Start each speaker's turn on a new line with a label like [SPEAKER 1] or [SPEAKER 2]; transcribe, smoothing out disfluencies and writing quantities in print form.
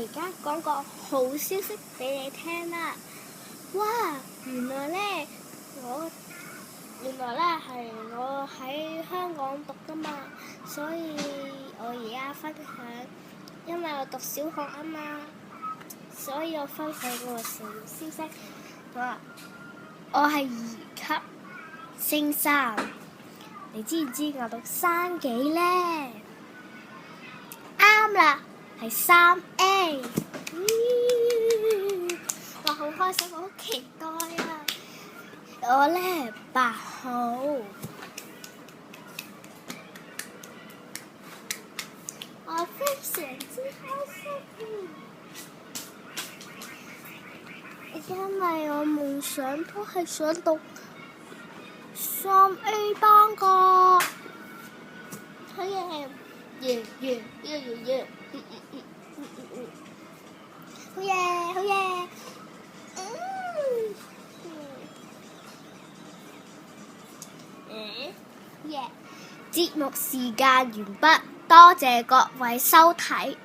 [SPEAKER 1] 而家講個好消息俾你聽啦！哇，原來咧係我喺香港讀噶嘛，所以我而家分享，因為我讀小學啊嘛，所以我分享個小消息。我係2級升3，你知唔知我讀3幾咧？啱啦，係3A。我好開心，我好期待啊！我咧8號，我非常之開心，因為我夢想都係想讀3A 班個。好嘢！好嘢！好嘢！節目時間完畢，多謝各位收睇。